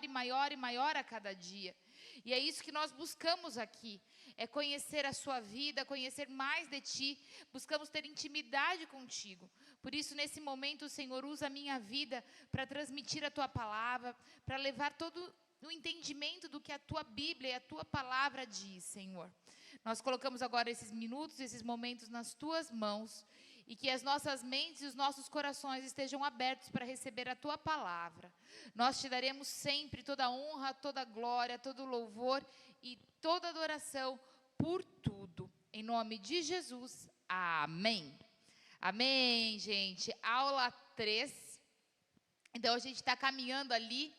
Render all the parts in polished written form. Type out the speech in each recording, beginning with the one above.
e maior e maior a cada dia. E é isso que nós buscamos aqui, é conhecer a sua vida, conhecer mais de ti, buscamos ter intimidade contigo. Por isso, nesse momento, o Senhor usa a minha vida para transmitir a tua palavra, para levar todo o entendimento do que a tua Bíblia e a tua palavra diz, Senhor. Nós colocamos agora esses minutos, esses momentos nas tuas mãos, e que as nossas mentes e os nossos corações estejam abertos para receber a tua palavra. Nós te daremos sempre toda a honra, toda a glória, todo o louvor e toda a adoração por tudo. Em nome de Jesus, amém. Amém, gente. Aula 3. Então, a gente está caminhando ali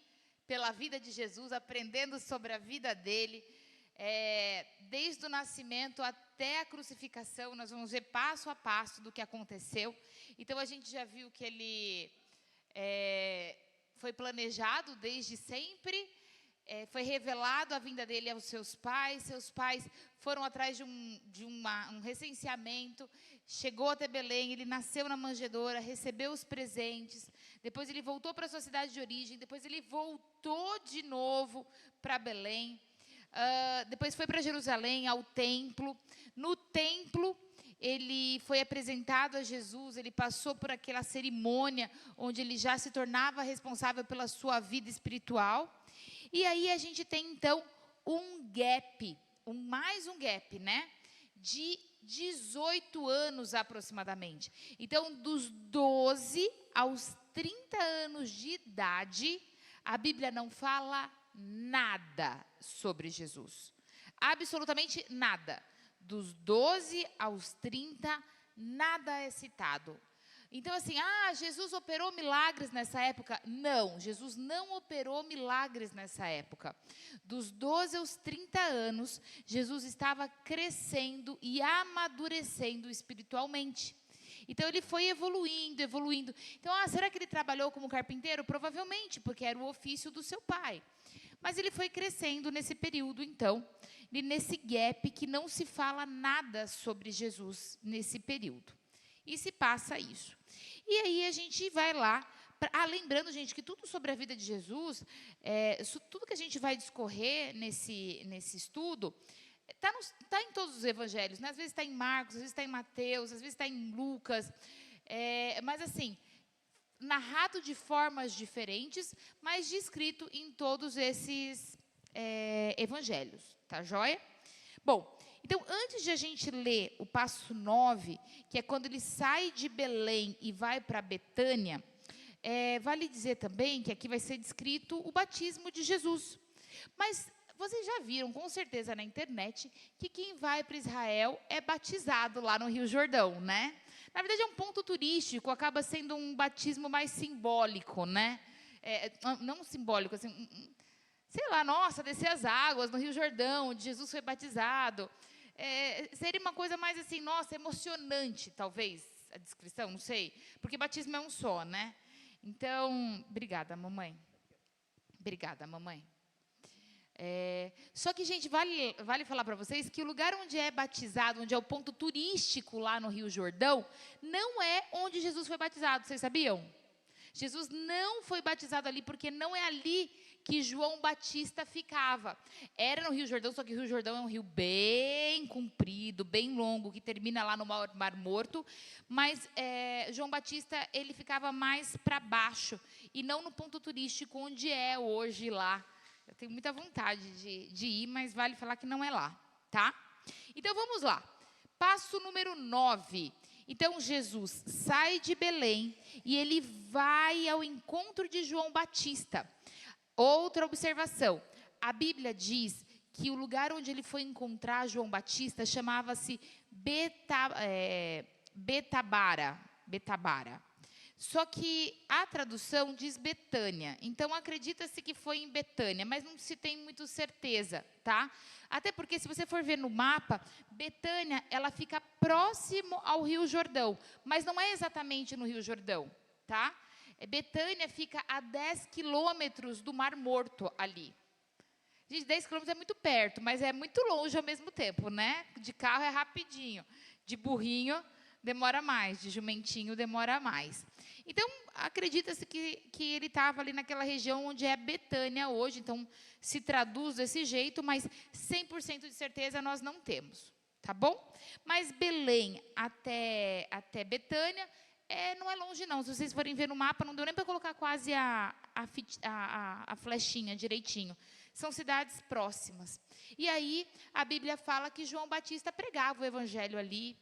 pela vida de Jesus, aprendendo sobre a vida dele. Desde o nascimento até a crucificação, nós vamos ver passo a passo do que aconteceu. Então, a gente já viu que ele foi planejado desde sempre, foi revelado a vinda dele aos seus pais foram atrás de um recenseamento, chegou até Belém, ele nasceu na manjedoura, recebeu os presentes, depois ele voltou para a sua cidade de origem, depois ele voltou de novo para Belém, depois foi para Jerusalém, ao templo. No templo, ele foi apresentado a Jesus, ele passou por aquela cerimônia, onde ele já se tornava responsável pela sua vida espiritual. E aí a gente tem, então, mais um gap, né? De 18 anos aproximadamente. Então, dos 12 aos 30 anos de idade, a Bíblia não fala nada sobre Jesus. Absolutamente nada. Dos 12 aos 30, nada é citado. Então, assim, Jesus operou milagres nessa época? Não, Jesus não operou milagres nessa época. Dos 12 aos 30 anos, Jesus estava crescendo e amadurecendo espiritualmente. Então, ele foi evoluindo. Então, será que ele trabalhou como carpinteiro? Provavelmente, porque era o ofício do seu pai. Mas ele foi crescendo nesse período, então, e nesse gap que não se fala nada sobre Jesus nesse período. E se passa isso. E aí a gente vai lá, lembrando, gente, que tudo sobre a vida de Jesus, tudo que a gente vai discorrer nesse estudo, está em todos os evangelhos, né? Às vezes está em Marcos, às vezes está em Mateus, às vezes está em Lucas, mas assim, narrado de formas diferentes, mas descrito em todos esses evangelhos, tá joia? Bom, então, antes de a gente ler o passo 9, que é quando ele sai de Belém e vai para Betânia, vale dizer também que aqui vai ser descrito o batismo de Jesus. Mas vocês já viram, com certeza, na internet, que quem vai para Israel é batizado lá no Rio Jordão, né? Na verdade, é um ponto turístico, acaba sendo um batismo mais simbólico, né? Não simbólico, assim, sei lá, nossa, descer as águas no Rio Jordão, onde Jesus foi batizado. Seria uma coisa mais assim, nossa, emocionante, talvez, a descrição, não sei. Porque batismo é um só, né? Então, obrigada, mamãe. Obrigada, mamãe. Só que, gente, vale falar para vocês que o lugar onde é batizado, onde é o ponto turístico lá no Rio Jordão, não é onde Jesus foi batizado, vocês sabiam? Jesus não foi batizado ali, porque não é ali que João Batista ficava. Era no Rio Jordão, só que o Rio Jordão é um rio bem comprido, bem longo, que termina lá no Mar Morto. Mas João Batista, ele ficava mais para baixo, e não no ponto turístico onde é hoje lá. Eu tenho muita vontade de ir, mas vale falar que não é lá, tá? Então, vamos lá. Passo número 9. Então, Jesus sai de Belém e ele vai ao encontro de João Batista. Outra observação. A Bíblia diz que o lugar onde ele foi encontrar João Batista chamava-se Betabara. Só que a tradução diz Betânia. Então, acredita-se que foi em Betânia, mas não se tem muito certeza, tá? Até porque, se você for ver no mapa, Betânia, ela fica próximo ao Rio Jordão, mas não é exatamente no Rio Jordão, tá? Betânia fica a 10 quilômetros do Mar Morto ali. Gente, 10 quilômetros é muito perto, mas é muito longe ao mesmo tempo, né? De carro é rapidinho, de burrinho demora mais, de jumentinho demora mais. Então, acredita-se que ele estava ali naquela região onde é Betânia hoje, então se traduz desse jeito, mas 100% de certeza nós não temos, tá bom? Mas Belém até Betânia não é longe não, se vocês forem ver no mapa, não deu nem para colocar quase a flechinha direitinho. São cidades próximas. E aí, a Bíblia fala que João Batista pregava o evangelho ali,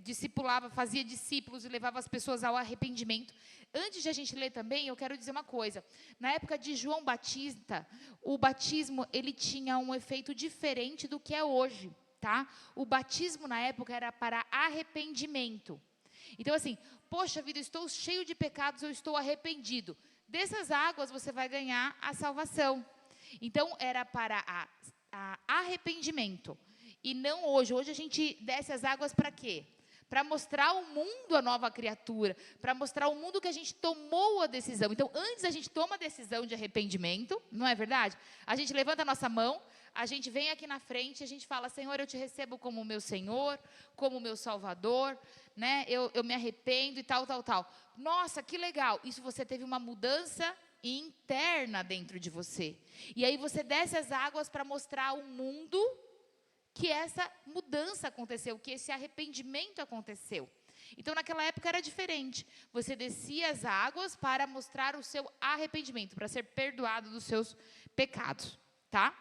discipulava, fazia discípulos e levava as pessoas ao arrependimento. Antes de a gente ler também, eu quero dizer uma coisa. Na época de João Batista, o batismo ele tinha um efeito diferente do que é hoje, tá? O batismo na época era para arrependimento. Então assim, poxa vida, eu estou cheio de pecados, eu estou arrependido. Dessas águas você vai ganhar a salvação. Então era para arrependimento. E não hoje. Hoje a gente desce as águas para quê? Para mostrar ao mundo a nova criatura, para mostrar ao mundo que a gente tomou a decisão. Então, antes a gente toma a decisão de arrependimento, não é verdade? A gente levanta a nossa mão, a gente vem aqui na frente, a gente fala, Senhor, eu te recebo como meu Senhor, como meu Salvador, né? Eu me arrependo e tal. Nossa, que legal. Isso você teve uma mudança interna dentro de você. E aí você desce as águas para mostrar ao mundo que essa mudança aconteceu, que esse arrependimento aconteceu. Então, naquela época era diferente. Você descia as águas para mostrar o seu arrependimento, para ser perdoado dos seus pecados, tá?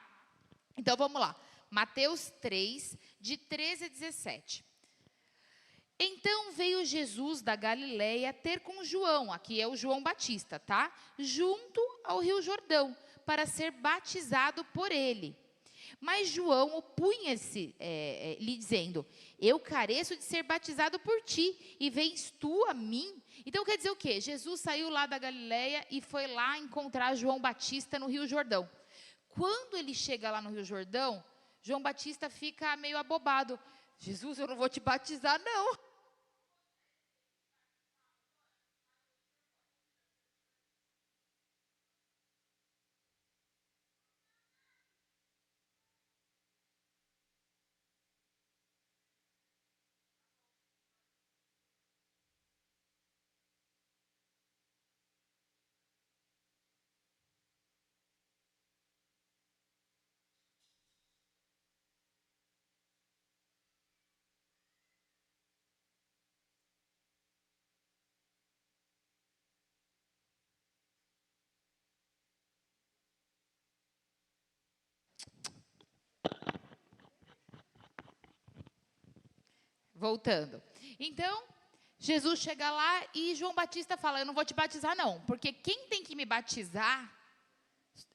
Então, vamos lá. Mateus 3, de 13 a 17. Então veio Jesus da Galileia ter com João, aqui é o João Batista, tá? Junto ao rio Jordão, para ser batizado por ele. Mas João opunha-se, lhe dizendo, eu careço de ser batizado por ti, e vens tu a mim? Então quer dizer o quê? Jesus saiu lá da Galileia e foi lá encontrar João Batista no Rio Jordão. Quando ele chega lá no Rio Jordão, João Batista fica meio abobado. Jesus, eu não vou te batizar, não. Voltando. Então, Jesus chega lá e João Batista fala, eu não vou te batizar não, porque quem tem que me batizar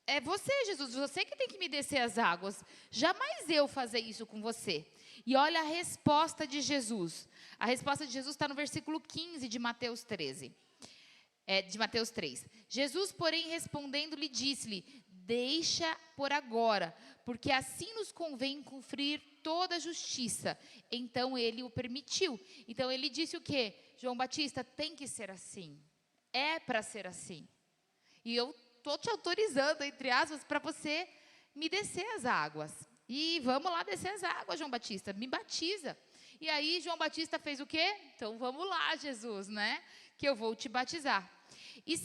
é você, Jesus, você que tem que me descer as águas. Jamais eu fazer isso com você. E olha a resposta de Jesus. A resposta de Jesus está no versículo 15 de Mateus 13. De Mateus 3. Jesus, porém, respondendo, lhe disse-lhe, deixa por agora, porque assim nos convém cumprir toda a justiça. Então, ele o permitiu. Então, ele disse o quê? João Batista, tem que ser assim. É para ser assim. E eu estou te autorizando, entre aspas, para você me descer as águas. E vamos lá descer as águas, João Batista, me batiza. E aí, João Batista fez o quê? Então, vamos lá, Jesus, né? Que eu vou te batizar. E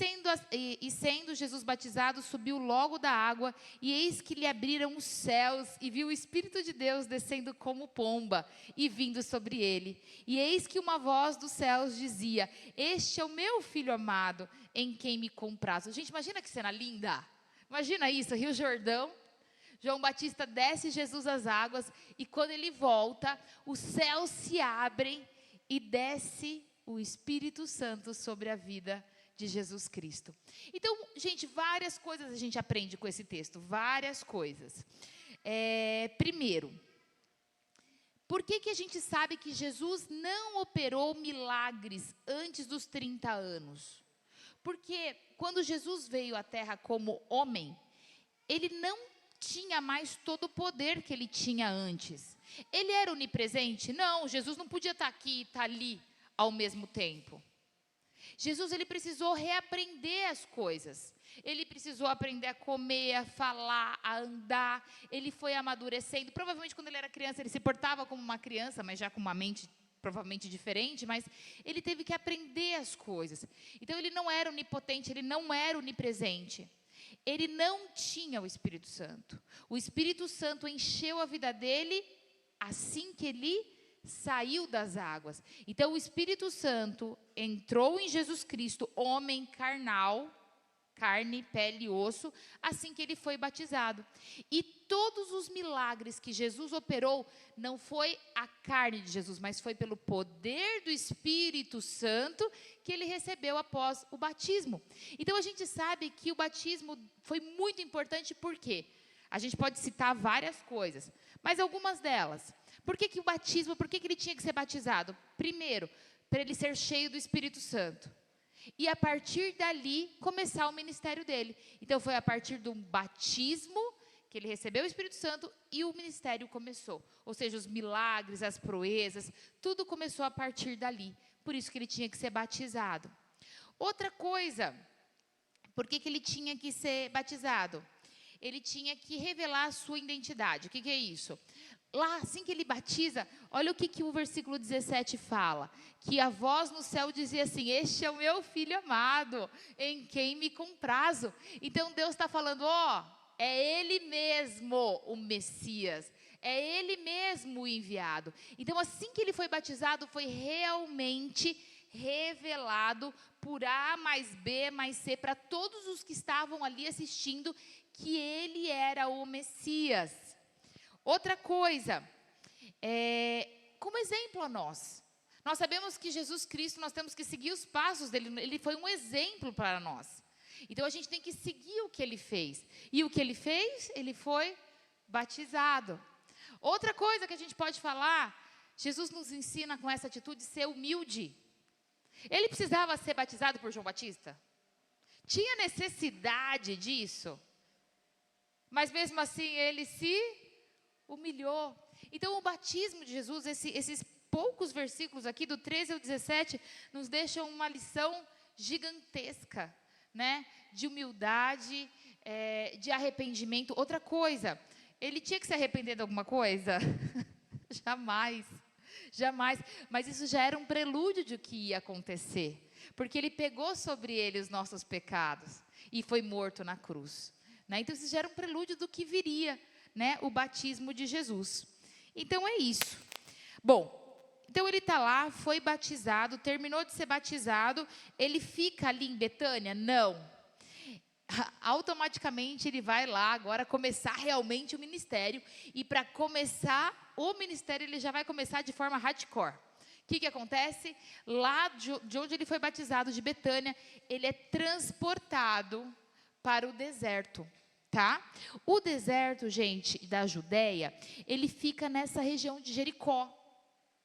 sendo Jesus batizado, subiu logo da água, e eis que lhe abriram os céus, e viu o Espírito de Deus descendo como pomba, e vindo sobre ele. E eis que uma voz dos céus dizia, este é o meu Filho amado, em quem me comprazo. Gente, imagina que cena linda. Imagina isso, Rio Jordão. João Batista desce Jesus às águas, e quando ele volta, os céus se abrem, e desce o Espírito Santo sobre a vida de Jesus Cristo. Então, gente, várias coisas a gente aprende com esse texto, várias coisas. Primeiro, por que a gente sabe que Jesus não operou milagres antes dos 30 anos? Porque quando Jesus veio à Terra como homem, ele não tinha mais todo o poder que ele tinha antes. Ele era onipresente? Não, Jesus não podia estar aqui e estar ali ao mesmo tempo. Jesus, ele precisou reaprender as coisas. Ele precisou aprender a comer, a falar, a andar. Ele foi amadurecendo. Provavelmente, quando ele era criança, ele se portava como uma criança, mas já com uma mente provavelmente diferente, mas ele teve que aprender as coisas. Então, ele não era onipotente, ele não era onipresente. Ele não tinha o Espírito Santo. O Espírito Santo encheu a vida dele assim que ele saiu das águas. Então, o Espírito Santo entrou em Jesus Cristo, homem carnal, carne, pele e osso, assim que ele foi batizado. E todos os milagres que Jesus operou, não foi a carne de Jesus, mas foi pelo poder do Espírito Santo que ele recebeu após o batismo. Então, a gente sabe que o batismo foi muito importante, por quê? A gente pode citar várias coisas, mas algumas delas. Por que o batismo, por que ele tinha que ser batizado? Primeiro, para ele ser cheio do Espírito Santo. E a partir dali, começar o ministério dele. Então, foi a partir do batismo que ele recebeu o Espírito Santo e o ministério começou. Ou seja, os milagres, as proezas, tudo começou a partir dali. Por isso que ele tinha que ser batizado. Outra coisa, por que ele tinha que ser batizado? Ele tinha que revelar a sua identidade. O que é isso? Lá, assim que ele batiza, olha o que o versículo 17 fala. Que a voz no céu dizia assim: este é o meu filho amado, em quem me comprazo. Então, Deus está falando, é Ele mesmo o Messias. É Ele mesmo o enviado. Então, assim que ele foi batizado, foi realmente revelado por A mais B mais C, para todos os que estavam ali assistindo, que ele era o Messias. Outra coisa, como exemplo a nós. Nós sabemos que Jesus Cristo, nós temos que seguir os passos dele. Ele foi um exemplo para nós. Então, a gente tem que seguir o que ele fez. E o que ele fez? Ele foi batizado. Outra coisa que a gente pode falar, Jesus nos ensina com essa atitude ser humilde. Ele precisava ser batizado por João Batista? Tinha necessidade disso? Mas mesmo assim, ele se humilhou. Então, o batismo de Jesus, esses poucos versículos aqui, do 13 ao 17, nos deixam uma lição gigantesca, né? De humildade, de arrependimento. Outra coisa, ele tinha que se arrepender de alguma coisa? Jamais, jamais. Mas isso já era um prelúdio de o que ia acontecer. Porque ele pegou sobre ele os nossos pecados e foi morto na cruz. Né? Então, isso já era um prelúdio do que viria, né? O batismo de Jesus. Então, é isso. Bom, então ele está lá, foi batizado, terminou de ser batizado, ele fica ali em Betânia? Não. Automaticamente ele vai lá agora começar realmente o ministério. E para começar o ministério, ele já vai começar de forma hardcore. O que acontece? Lá de onde ele foi batizado, de Betânia, ele é transportado para o deserto, tá? O deserto, gente, da Judéia, ele fica nessa região de Jericó.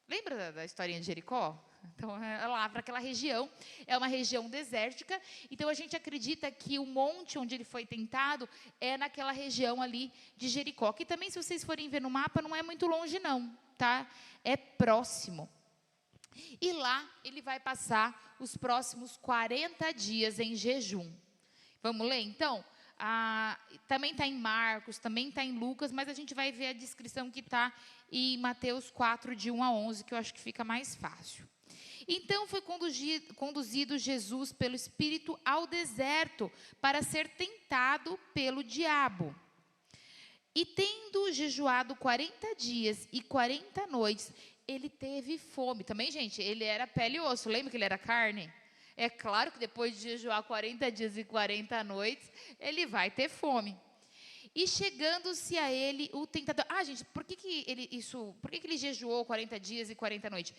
Lembra da historinha de Jericó? Então, é lá para aquela região, é uma região desértica. Então, a gente acredita que o monte onde ele foi tentado é naquela região ali de Jericó. Que também, se vocês forem ver no mapa, não é muito longe não, tá? É próximo. E lá, ele vai passar os próximos 40 dias em jejum. Vamos ler, então? Também está em Marcos, também está em Lucas, mas a gente vai ver a descrição que está em Mateus 4, de 1 a 11, que eu acho que fica mais fácil. Então, foi conduzido Jesus pelo Espírito ao deserto para ser tentado pelo diabo. E tendo jejuado 40 dias e 40 noites, ele teve fome. Também, gente, ele era pele e osso. Lembra que ele era carne? É claro que depois de jejuar 40 dias e 40 noites, ele vai ter fome. E chegando-se a ele o tentador. Gente, por que ele jejuou 40 dias e 40 noites?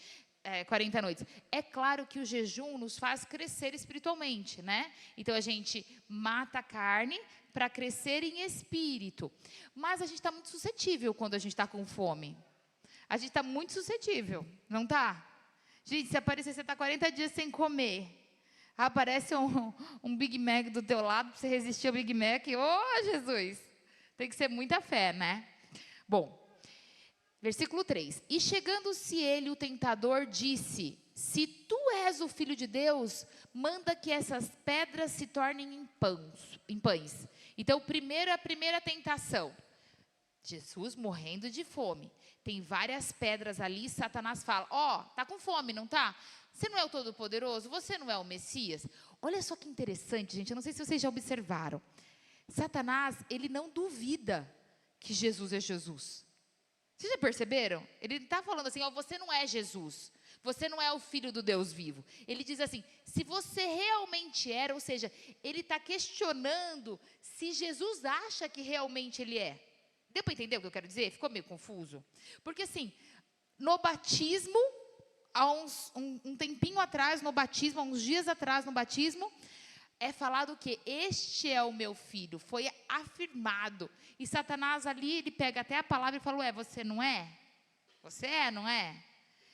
40 noites. É claro que o jejum nos faz crescer espiritualmente, né? Então, a gente mata a carne para crescer em espírito. Mas a gente está muito suscetível quando a gente está com fome. A gente está muito suscetível, não está? Gente, se aparecer, você está 40 dias sem comer. Aparece um Big Mac do teu lado, para você resistir ao Big Mac. Jesus! Tem que ser muita fé, né? Bom, versículo 3. E chegando-se ele, o tentador, disse: se tu és o Filho de Deus, manda que essas pedras se tornem em pães. Então, a primeira tentação. Jesus morrendo de fome. Tem várias pedras ali, Satanás fala, tá com fome, não tá? Você não é o Todo-Poderoso? Você não é o Messias? Olha só que interessante, gente, eu não sei se vocês já observaram. Satanás, ele não duvida que Jesus é Jesus. Vocês já perceberam? Ele está falando assim, você não é Jesus. Você não é o Filho do Deus vivo. Ele diz assim, se você realmente era, ou seja, ele está questionando se Jesus acha que realmente ele é. Deu para entender o que eu quero dizer? Ficou meio confuso? Porque assim, no batismo, há um tempinho atrás, no batismo, há uns dias atrás no batismo, é falado que este é o meu filho, foi afirmado. E Satanás ali, ele pega até a palavra e fala, você não é? Você é, não é?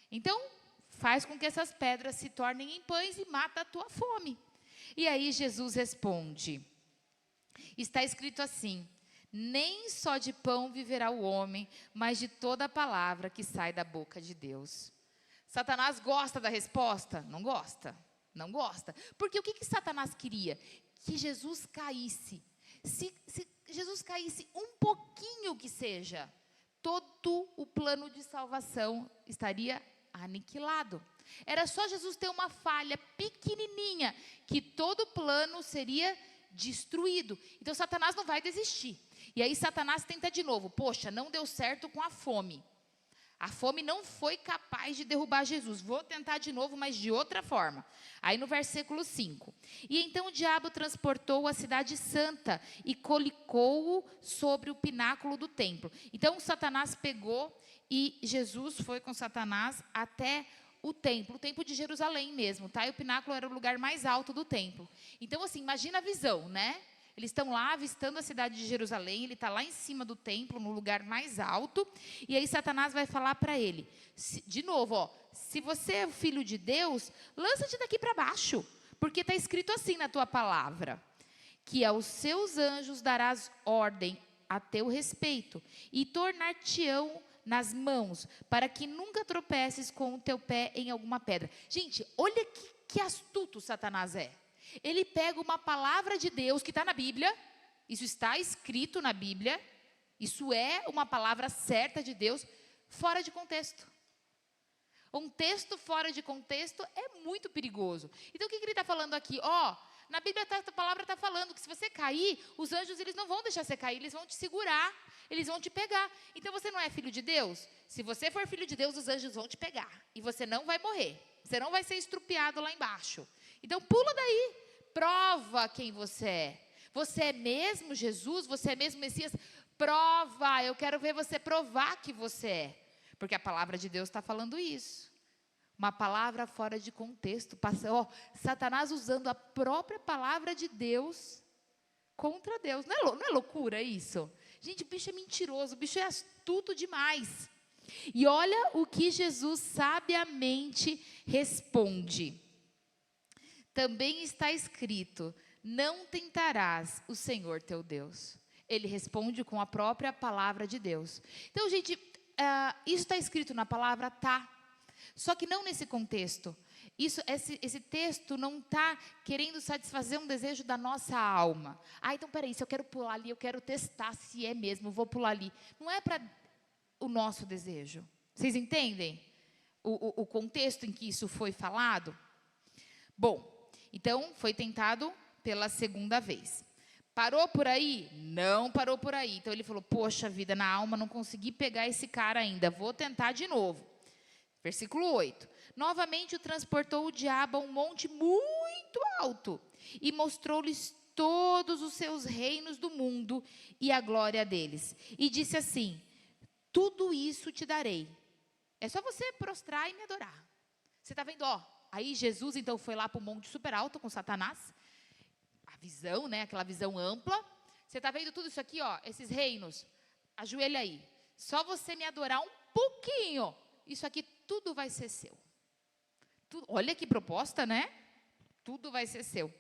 Então, faz com que essas pedras se tornem em pães e mata a tua fome. E aí Jesus responde, está escrito assim, nem só de pão viverá o homem, mas de toda a palavra que sai da boca de Deus. Satanás gosta da resposta? Não gosta. Não gosta. Porque o que Satanás queria? Que Jesus caísse. Se Jesus caísse um pouquinho que seja, todo o plano de salvação estaria aniquilado. Era só Jesus ter uma falha pequenininha, que todo o plano seria destruído. Então Satanás não vai desistir. E aí Satanás tenta de novo. Poxa, não deu certo com a fome. A fome não foi capaz de derrubar Jesus. Vou tentar de novo, mas de outra forma. Aí no versículo 5. E então o diabo transportou a cidade santa e colocou-o sobre o pináculo do templo. Então Satanás pegou e Jesus foi com Satanás até o templo de Jerusalém mesmo, tá? E o pináculo era o lugar mais alto do templo. Então assim, imagina a visão, né? Eles estão lá avistando a cidade de Jerusalém, ele está lá em cima do templo, no lugar mais alto, e aí Satanás vai falar para ele, de novo, se você é o filho de Deus, lança-te daqui para baixo, porque está escrito assim na tua palavra, que aos seus anjos darás ordem a teu respeito, e tornar-te-ão nas mãos, para que nunca tropeces com o teu pé em alguma pedra. Gente, olha que astuto Satanás é. Ele pega uma palavra de Deus que está na Bíblia, isso está escrito na Bíblia, isso é uma palavra certa de Deus, fora de contexto. Um texto fora de contexto é muito perigoso. Então o que ele está falando aqui? Na Bíblia a palavra está falando que se você cair, os anjos eles não vão deixar você cair, eles vão te segurar, eles vão te pegar. Então você não é filho de Deus? Se você for filho de Deus, os anjos vão te pegar. E você não vai morrer, você não vai ser estrupiado lá embaixo. Então pula daí, prova quem você é. Você é mesmo Jesus? Você é mesmo Messias? Prova, eu quero ver você provar que você é. Porque a palavra de Deus está falando isso. Uma palavra fora de contexto. Satanás usando a própria palavra de Deus contra Deus. Não é loucura isso? Gente, o bicho é mentiroso, o bicho é astuto demais. E olha o que Jesus sabiamente responde. Também está escrito, não tentarás o Senhor teu Deus. Ele responde com a própria palavra de Deus. Então, gente, isso está escrito na palavra? Tá. Só que não nesse contexto. Esse texto não está querendo satisfazer um desejo da nossa alma. Então, peraí, se eu quero pular ali, eu quero testar se é mesmo, eu vou pular ali. Não é para o nosso desejo. Vocês entendem o contexto em que isso foi falado? Bom, então foi tentado pela segunda vez. Parou por aí? Não parou por aí. Então ele falou, poxa vida, na alma não consegui pegar esse cara ainda, vou tentar de novo. Versículo 8. Novamente o transportou o diabo a um monte muito alto e mostrou-lhes todos os seus reinos do mundo e a glória deles. E disse assim, tudo isso te darei. É só você prostrar e me adorar. Você está vendo, aí Jesus então foi lá para o monte super alto com Satanás. A visão, né, aquela visão ampla. Você está vendo tudo isso aqui, esses reinos? Ajoelha aí. Só você me adorar um pouquinho. Isso aqui tudo vai ser seu. Olha que proposta, né? Tudo vai ser seu.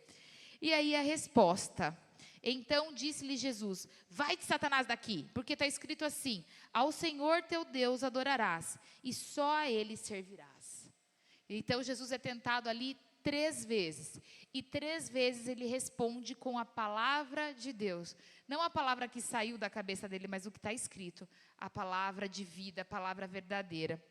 E aí a resposta. Então disse-lhe Jesus, vai de Satanás daqui, porque está escrito assim, ao Senhor teu Deus adorarás, e só a Ele servirás. Então Jesus é tentado ali 3 vezes. E 3 vezes ele responde com a palavra de Deus. Não a palavra que saiu da cabeça dele, mas o que está escrito. A palavra de vida, a palavra verdadeira.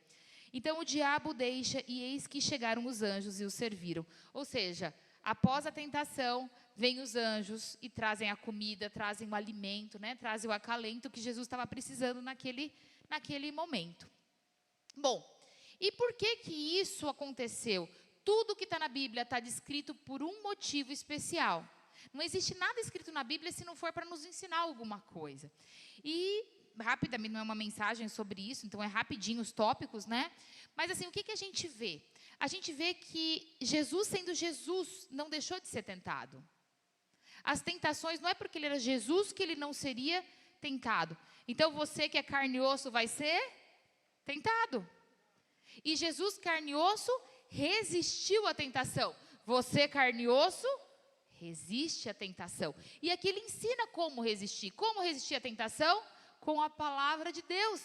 Então o diabo deixa, e eis que chegaram os anjos e o serviram. Ou seja, após a tentação, vêm os anjos e trazem a comida, trazem o alimento, né? Trazem o acalento que Jesus estava precisando naquele momento. Bom, e por que que isso aconteceu? Tudo que está na Bíblia está descrito por um motivo especial. Não existe nada escrito na Bíblia se não for para nos ensinar alguma coisa. E, rapidamente, não é uma mensagem sobre isso, então é rapidinho os tópicos, né? Mas assim, o que que a gente vê? A gente vê que Jesus, sendo Jesus, não deixou de ser tentado. As tentações, não é porque ele era Jesus que ele não seria tentado. Então, você que é carne e osso vai ser tentado. E Jesus, carne e osso, resistiu à tentação. Você, carne e osso, resiste à tentação. E aqui ele ensina como resistir. Como resistir à tentação? Com a palavra de Deus.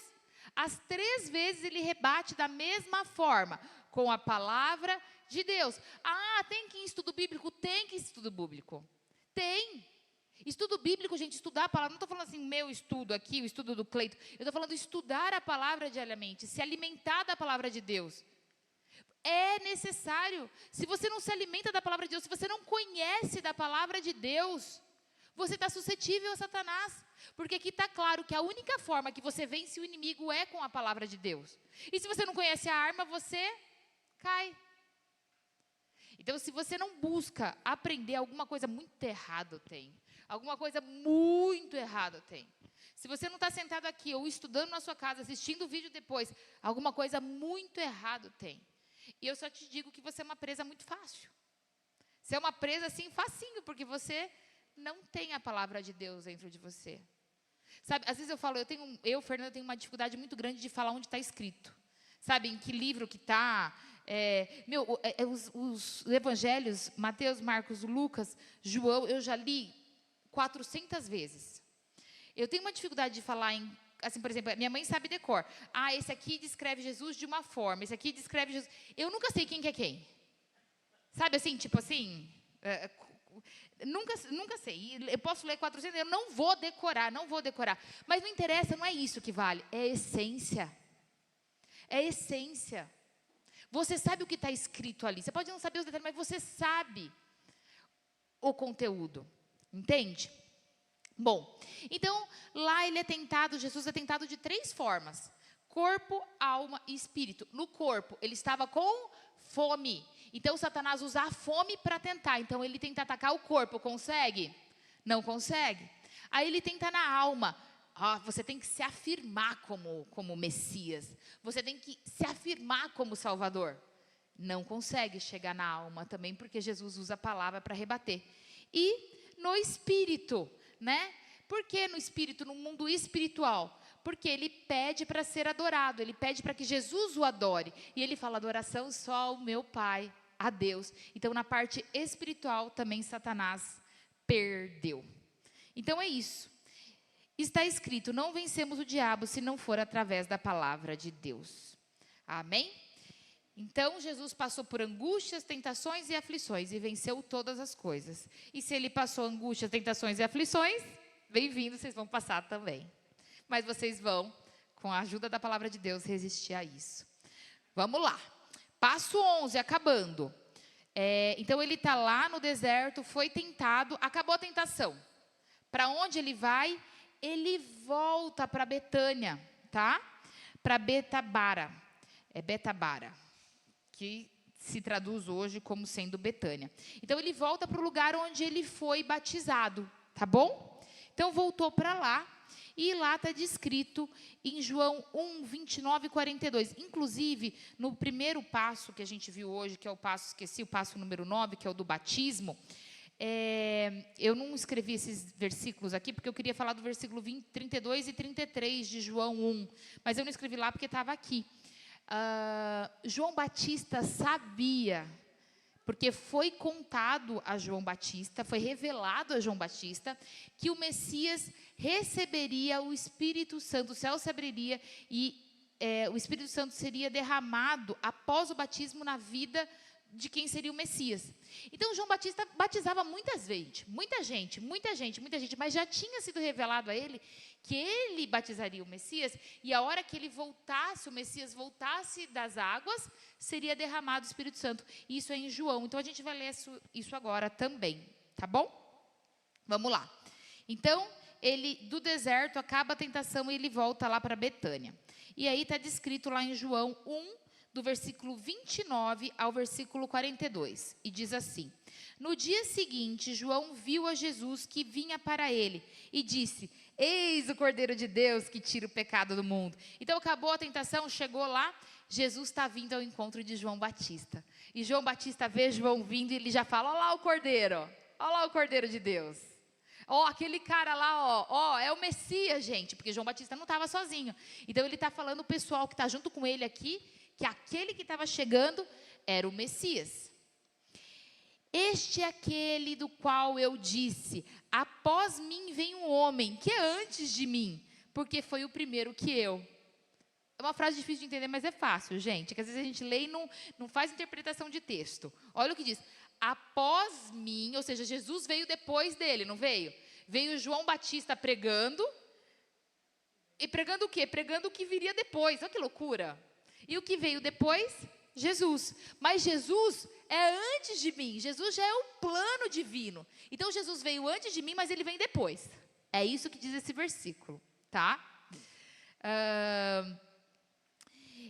As 3 vezes ele rebate da mesma forma, com a palavra de Deus. Ah, tem que ir em estudo bíblico? Tem que ir em estudo bíblico. Tem. Estudo bíblico, gente, estudar a palavra. Não estou falando assim, meu estudo aqui, o estudo do Cleito. Eu estou falando estudar a palavra diariamente, se alimentar da palavra de Deus. É necessário. Se você não se alimenta da palavra de Deus, se você não conhece da palavra de Deus, você está suscetível a Satanás. Porque aqui está claro que a única forma que você vence o inimigo é com a palavra de Deus. E se você não conhece a arma, você cai. Então, se você não busca aprender, alguma coisa muito errada tem. Alguma coisa muito errada tem. Se você não está sentado aqui ou estudando na sua casa, assistindo o vídeo depois, alguma coisa muito errada tem. E eu só te digo que você é uma presa muito fácil. Você é uma presa assim facinho, porque você não tem a palavra de Deus dentro de você. Sabe, às vezes eu falo, Fernanda, eu tenho uma dificuldade muito grande de falar onde está escrito. Sabe, em que livro que está. Os evangelhos, Mateus, Marcos, Lucas, João, eu já li 400 vezes. Eu tenho uma dificuldade de falar em, assim, por exemplo, minha mãe sabe decor. Ah, esse aqui descreve Jesus de uma forma, esse aqui descreve Jesus. Eu nunca sei quem que é quem. Sabe assim, tipo assim, nunca sei. Eu posso ler 400, eu não vou decorar. Mas não interessa, não é isso que vale, é a essência. É a essência. Você sabe o que está escrito ali. Você pode não saber os detalhes, mas você sabe o conteúdo. Entende? Bom, então, lá ele é tentado, Jesus é tentado de 3 formas. Corpo, alma e espírito. No corpo, ele estava com fome. Então, Satanás usa a fome para tentar. Então, ele tenta atacar o corpo. Consegue? Não consegue. Aí, ele tenta na alma. Você tem que se afirmar como Messias. Você tem que se afirmar como Salvador. Não consegue chegar na alma também, porque Jesus usa a palavra para rebater. E no espírito, né? Por que no espírito, no mundo espiritual? Porque ele pede para ser adorado, ele pede para que Jesus o adore. E ele fala, adoração só ao meu Pai, a Deus. Então, na parte espiritual, também Satanás perdeu. Então, é isso. Está escrito, não vencemos o diabo se não for através da palavra de Deus. Amém? Então, Jesus passou por angústias, tentações e aflições e venceu todas as coisas. E se ele passou angústias, tentações e aflições, bem-vindo, vocês vão passar também. Mas vocês vão, com a ajuda da palavra de Deus, resistir a isso. Vamos lá. Passo 11, acabando. Então, ele está lá no deserto, foi tentado, acabou a tentação. Para onde ele vai? Ele volta para Betânia, tá? Para Betabara. É Betabara, que se traduz hoje como sendo Betânia. Então, ele volta para o lugar onde ele foi batizado, tá bom? Então, voltou para lá, e lá está descrito em João 1, 29 e 42. Inclusive, no primeiro passo que a gente viu hoje, que é o passo, esqueci o passo número 9, que é o do batismo, eu não escrevi esses versículos aqui, porque eu queria falar do versículo 32 e 33 de João 1, mas eu não escrevi lá porque estava aqui. João Batista sabia, porque foi contado a João Batista, foi revelado a João Batista, que o Messias receberia o Espírito Santo, o céu se abriria e o Espírito Santo seria derramado após o batismo na vida de quem seria o Messias. Então, João Batista batizava muita gente, mas já tinha sido revelado a ele que ele batizaria o Messias, e a hora que ele voltasse, o Messias voltasse das águas, seria derramado o Espírito Santo. Isso é em João. Então, a gente vai ler isso agora também, tá bom? Vamos lá. Então, ele, do deserto, acaba a tentação e ele volta lá para Betânia. E aí está descrito lá em João 1, do versículo 29 ao versículo 42. E diz assim: no dia seguinte, João viu a Jesus que vinha para ele e disse: eis o Cordeiro de Deus que tira o pecado do mundo. Então acabou a tentação, chegou lá, Jesus está vindo ao encontro de João Batista. E João Batista vê João vindo e ele já fala: olha lá o Cordeiro, olha lá o Cordeiro de Deus. Ó, aquele cara lá, ó, é o Messias, gente, porque João Batista não estava sozinho. Então ele está falando o pessoal que está junto com ele aqui, que aquele que estava chegando era o Messias. Este é aquele do qual eu disse: após mim vem um homem que é antes de mim, porque foi o primeiro que eu. É uma frase difícil de entender, mas é fácil, gente, que às vezes a gente lê e não faz interpretação de texto. Olha o que diz: após mim, ou seja, Jesus veio depois dele, não veio? Veio João Batista pregando, e pregando o quê? Pregando o que viria depois. Olha que loucura. E o que veio depois? Jesus. Mas Jesus é antes de mim. Jesus já é o plano divino. Então Jesus veio antes de mim, mas ele vem depois. É isso que diz esse versículo, tá?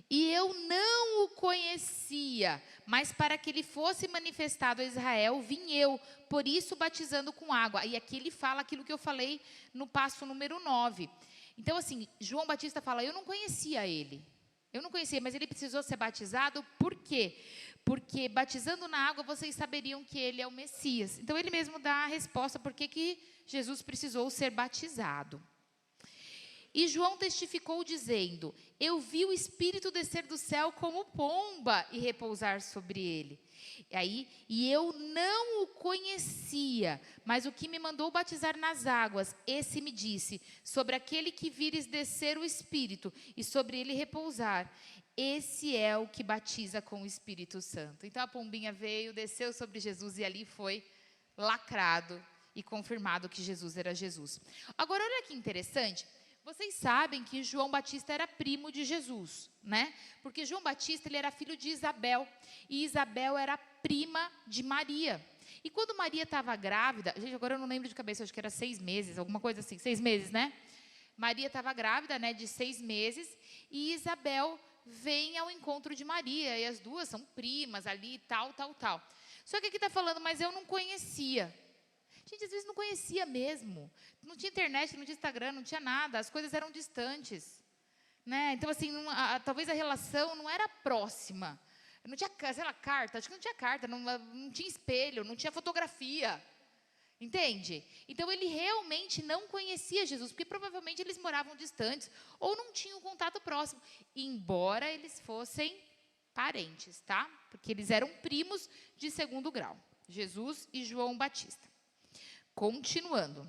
E eu não o conhecia, mas para que ele fosse manifestado a Israel, vim eu, por isso batizando com água. E aqui ele fala aquilo que eu falei no passo número 9. Então assim, João Batista fala: eu não conhecia ele. Eu não conhecia, mas ele precisou ser batizado, por quê? Porque batizando na água, vocês saberiam que ele é o Messias. Então, ele mesmo dá a resposta por que Jesus precisou ser batizado. E João testificou dizendo: eu vi o Espírito descer do céu como pomba e repousar sobre ele. E eu não o conhecia, mas o que me mandou batizar nas águas, esse me disse: sobre aquele que vires descer o Espírito e sobre ele repousar, esse é o que batiza com o Espírito Santo. Então a pombinha veio, desceu sobre Jesus e ali foi lacrado e confirmado que Jesus era Jesus. Agora olha que interessante. Vocês sabem que João Batista era primo de Jesus, né? Porque João Batista, ele era filho de Isabel, e Isabel era prima de Maria. E quando Maria estava grávida, gente, agora eu não lembro de cabeça, acho que era 6 meses, alguma coisa assim, 6 meses, né? Maria estava grávida, né, de 6 meses, e Isabel vem ao encontro de Maria, e as duas são primas ali, tal. Só que aqui está falando: mas eu não conhecia. Gente, às vezes não conhecia mesmo. Não tinha internet, não tinha Instagram, não tinha nada. As coisas eram distantes, né? Então, assim, talvez a relação não era próxima. Não tinha, sei lá, carta. Acho que não tinha carta, não tinha espelho, não tinha fotografia. Entende? Então, ele realmente não conhecia Jesus, porque provavelmente eles moravam distantes ou não tinham contato próximo, embora eles fossem parentes, tá? Porque eles eram primos de segundo grau. Jesus e João Batista. Continuando.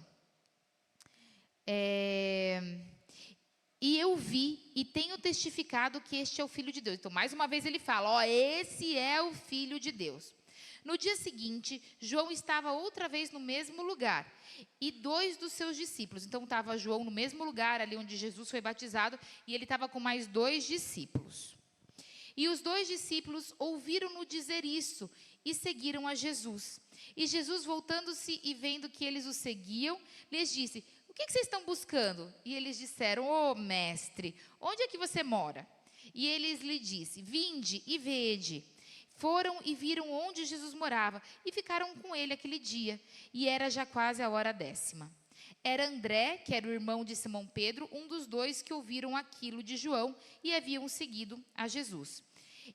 E eu vi e tenho testificado que este é o Filho de Deus. Então, mais uma vez ele fala: esse é o Filho de Deus. No dia seguinte, João estava outra vez no mesmo lugar, e 2 dos seus discípulos. Então, estava João no mesmo lugar, ali onde Jesus foi batizado, e ele estava com mais 2 discípulos. E os 2 discípulos ouviram-no dizer isso, e seguiram a Jesus. E Jesus, voltando-se e vendo que eles o seguiam, lhes disse: o que vocês estão buscando? E eles disseram: mestre, onde é que você mora? E eles lhe disse: vinde e vede. Foram e viram onde Jesus morava, e ficaram com ele aquele dia. E era já quase a hora 10ª. Era André, que era o irmão de Simão Pedro, um dos 2 que ouviram aquilo de João, e haviam seguido a Jesus.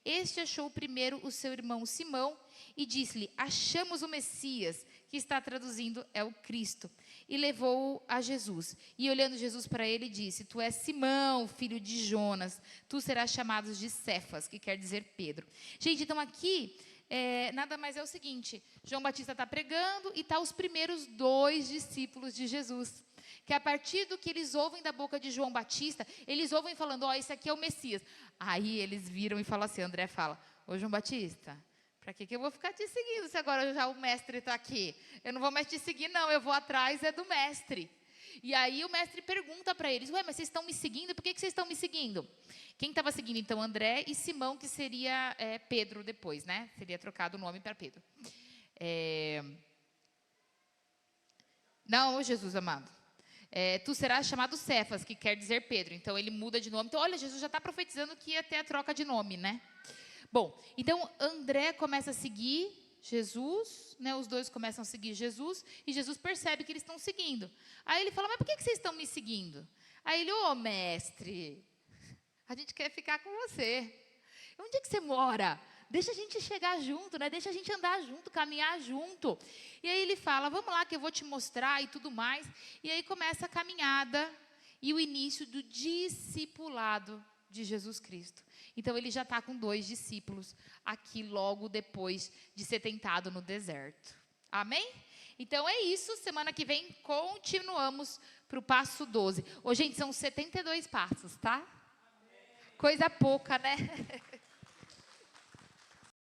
Este achou primeiro o seu irmão Simão, e disse-lhe: achamos o Messias, que está traduzindo é o Cristo. E levou-o a Jesus. E olhando Jesus para ele, disse: tu és Simão, filho de Jonas, tu serás chamado de Cefas, que quer dizer Pedro. Gente, então aqui, nada mais é o seguinte: João Batista está pregando e está os primeiros 2 discípulos de Jesus. Que a partir do que eles ouvem da boca de João Batista, eles ouvem falando: esse aqui é o Messias. Aí eles viram e falam assim, André fala: ô João Batista, Para que eu vou ficar te seguindo se agora já o mestre está aqui? Eu não vou mais te seguir, não. Eu vou atrás do mestre. E aí o mestre pergunta para eles, ué, mas vocês estão me seguindo? Por que vocês estão me seguindo? Quem estava seguindo, então? André e Simão, que seria Pedro depois, né? Seria trocado o nome para Pedro. Não, Jesus amado. Tu serás chamado Cefas, que quer dizer Pedro. Então, ele muda de nome. Então, olha, Jesus já está profetizando que ia ter a troca de nome, né? Bom, então, André começa a seguir Jesus, né? Os dois começam a seguir Jesus, e Jesus percebe que eles estão seguindo. Aí ele fala, mas por que vocês estão me seguindo? Aí ele, mestre, a gente quer ficar com você. Onde é que você mora? Deixa a gente chegar junto, né? Deixa a gente andar junto, caminhar junto. E aí ele fala, vamos lá que eu vou te mostrar e tudo mais. E aí começa a caminhada e o início do discipulado de Jesus Cristo. Então ele já está com 2 discípulos aqui logo depois de ser tentado no deserto. Amém? Então é isso, semana que vem continuamos para o passo 12. Gente, são 72 passos, tá? Coisa pouca, né?